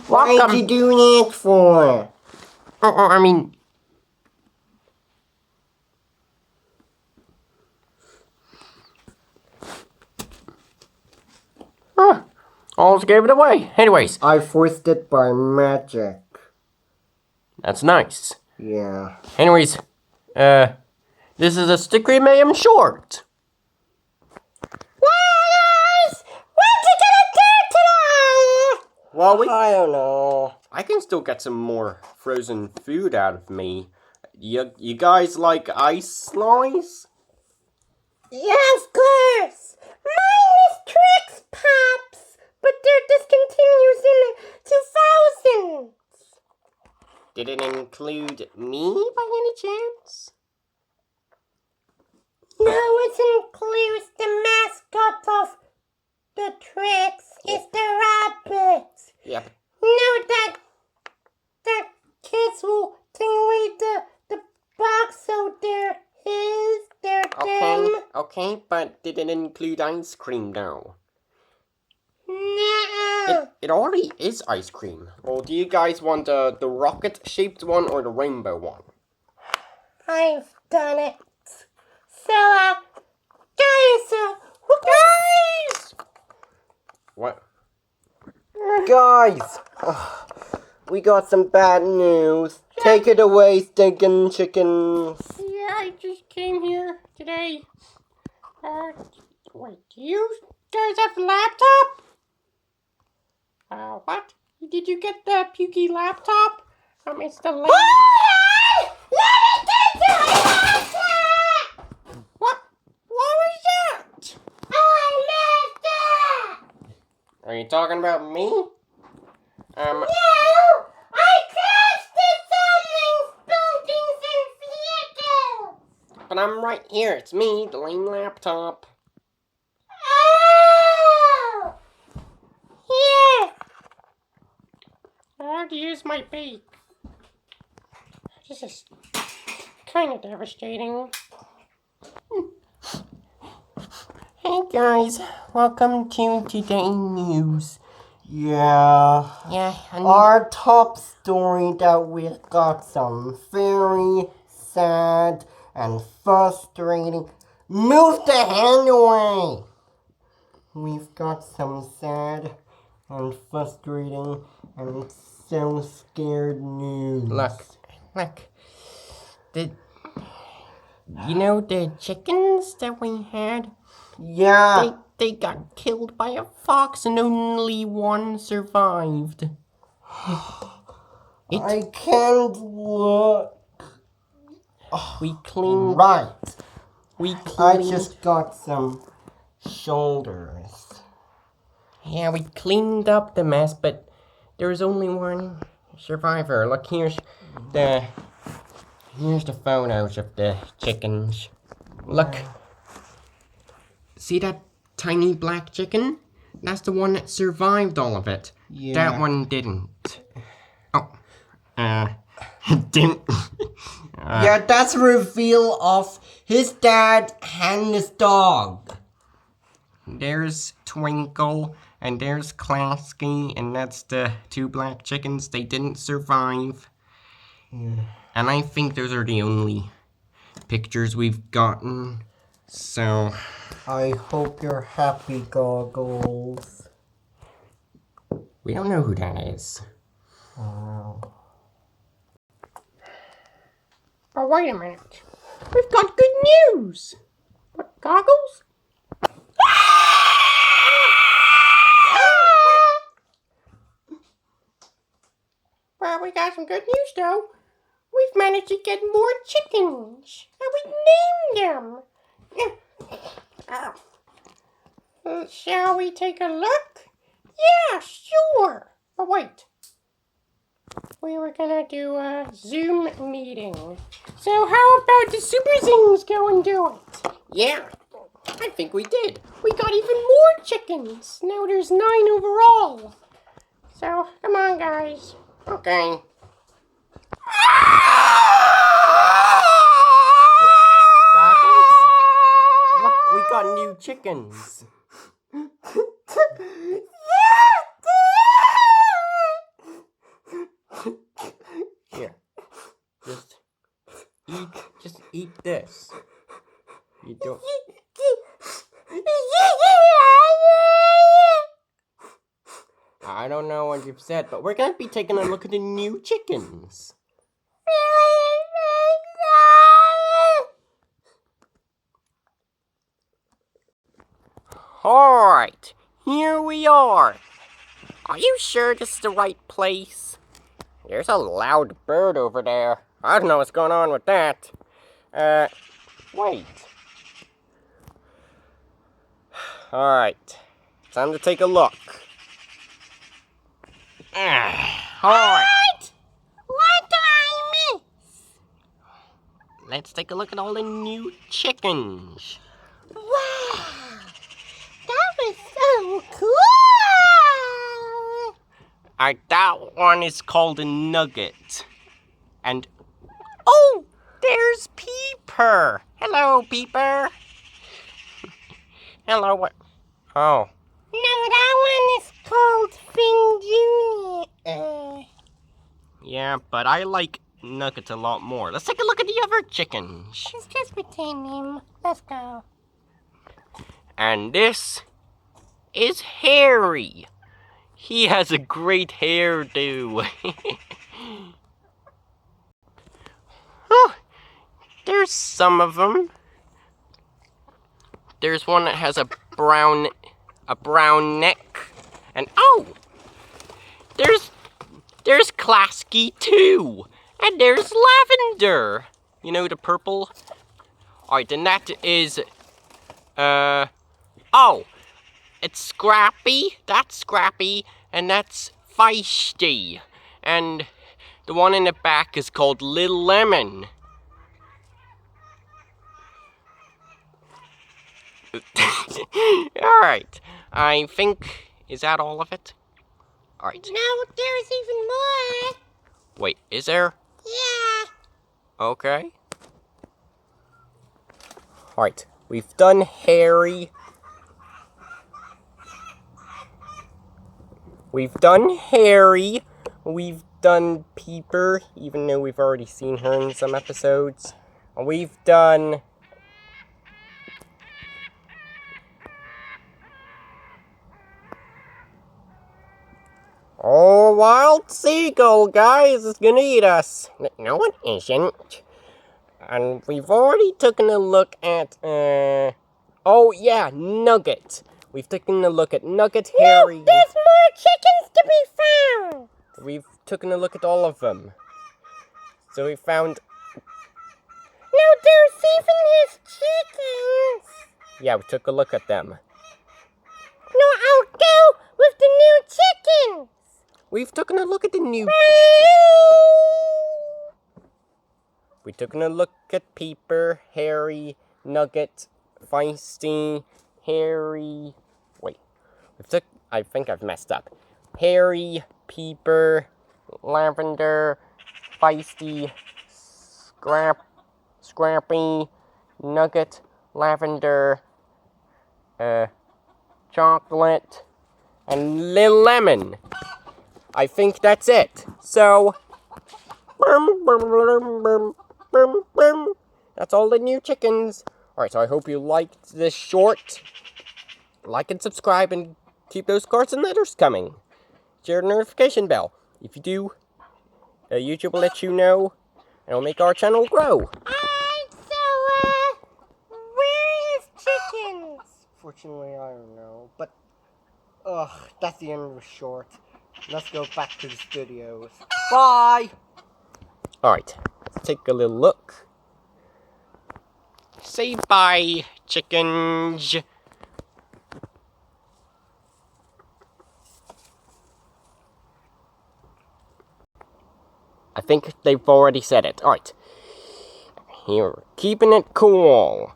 Welcome. What'd you do that for? I mean... Almost gave it away. Anyways. I forced it by magic. That's nice. Yeah. Anyways, this is a Stickery Mayhem short. Guys, what you gonna do today? Well, I don't know. I can still get some more frozen food out of me. You guys like ice slice? Yeah, of course. Mine is Trix Pops, but they're discontinued in the 2000s. Did it include me by any chance? No, it includes the mascot of the Trix. It's the rabbit. Yep. No, that kids will take away the box, so they're his, they're them. Okay, but did it include ice cream though? No. It already is ice cream. Well, do you guys want the rocket-shaped one or the rainbow one? I've done it. So, guys, What? Guys, we got some bad news. Take it away, Stinkin Chickens. Yeah, I just came here today. Wait, do you guys have a laptop? What? Did you get the pukey laptop? It's the last. What? What was that? Are you talking about me? No, I crashed the Zomling Mimes vehicles. But I'm right here. It's me, the lame laptop. Oh! Here. I had to use my beak. This is kind of devastating. Hey guys, welcome to today's news. Yeah. Yeah, Our top story that we got some very sad and frustrating. Move the hand away! We've got some sad and frustrating and so scared news. Look. You know the chickens that we had? Yeah. They got killed by a fox and only one survived. I can't look. We cleaned. Right. We I cleaned. just got some shoulders. Yeah, we cleaned up the mess, but there was only one survivor. Look, here's the photos of the chickens. Look. See that tiny black chicken? That's the one that survived all of it. Yeah. That one didn't. Oh. Didn't. Yeah, that's a reveal of his dad and his dog. There's Twinkle, and there's Klasky, and that's the two black chickens. They didn't survive. And I think those are the only pictures we've gotten. So... I hope you're happy, Goggles. we don't know who that is. Oh. But wait a minute. We've got good news. What, Goggles? Well, we got some good news, though. We've managed to get more chickens. And we named them. Shall we take a look? Yeah, sure. But wait. We were gonna do a Zoom meeting. So how about the Superzings go and do it? Yeah, I think we did. We got even more chickens. Now there's 9 overall. So, come on, guys. Okay. Look, we got new chickens. this. You don't. I don't know what you've said, but we're gonna be taking a look at the new chickens. Alright, here we are. Are you sure this is the right place? There's a loud bird over there. I don't know what's going on with that. Wait. Alright, time to take a look. Alright. What do I miss? Let's take a look at all the new chickens. Wow! That was so cool! That one is called a nugget. And, oh, there's Peeper. Hello, Peeper. Hello, what? Oh. No, that one is called Finn Jr. Yeah, but I like nuggets a lot more. Let's take a look at the other chickens. Let's just pretend him. Let's go. And this is Harry. He has a great hairdo. Oh, there's some of them. There's one that has a brown neck. And oh, there's Klasky too. And there's Lavender. You know, the purple. Alright, then that is oh, it's Scrappy. That's Scrappy, and that's Feisty. And the one in the back is called Little Lemon. Alright, I think, is that all of it? Alright. No, there's even more. Wait, is there? Yeah. Okay. Alright, we've done Harry. We've done Peeper, even though we've already seen her in some episodes. And we've done... Oh, wild seagull, guys, is gonna eat us. No, it isn't. And we've already taken a look at, oh yeah, Nugget. We've taken a look at Nugget, Harry. No, there's more chickens to be found. We've taken a look at all of them. So we found... No, there's even his chickens. Yeah, we took a look at them. No, I'll go with the new chickens. We've taken a look at the new... We've taken a look at Peeper, Harry, Nugget, Feisty, Harry... Wait. I think I've messed up. Harry, Peeper, Lavender, Feisty, Scrappy, Nugget, Lavender, Chocolate, and Lil Lemon. I think that's it. So, that's all the new chickens. Alright, so I hope you liked this short. Like and subscribe and keep those cards and letters coming. Share the notification bell. If you do, YouTube will let you know, and it'll make our channel grow. Alright, so, where is chickens? Fortunately, I don't know, but, that's the end of the short. Let's go back to the studios. Bye! Alright, let's take a little look. Say bye, chickens. I think they've already said it. Alright. Here, keeping it cool.